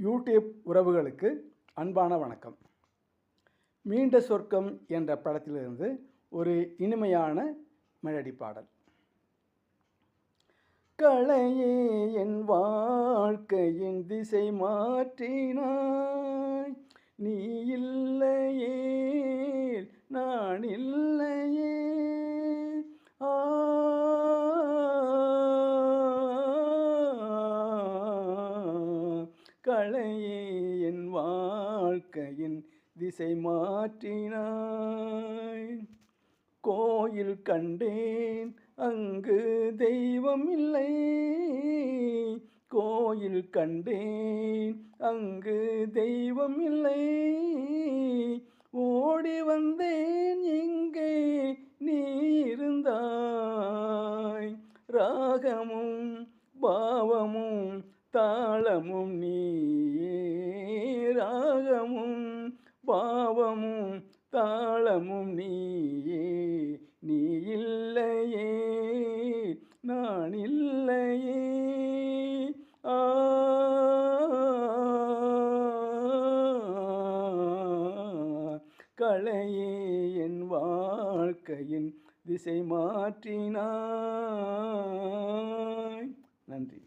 YouTube உறவுகளுக்கு அன்பான வணக்கம். மீண்ட சொர்க்கம் என்ற படத்திலிருந்து ஒரு இனிமையான மெலடி பாடல். களையே என் வாழ்க்கையின் திசை மாற்றினாய், நீ இல்லையே நான் இல்லையே. களையே என் வாழ்க்கையின் திசை மாற்றினாய். கோயில் கண்டேன் அங்கு தெய்வம் இல்லை, கோயில் கண்டேன் அங்கு தெய்வம் இல்லை. ஓடி வந்தேன் இங்கே நீ இருந்தாய், ராகமும் பாவமும் தாளமும் நீயே, ராகமும் பாவமும் தாளமும் நீயே. நீ இல்லையே நான் இல்லையே. களையே என் வாழ்க்கையின் திசை மாற்றினாய். நன்றி.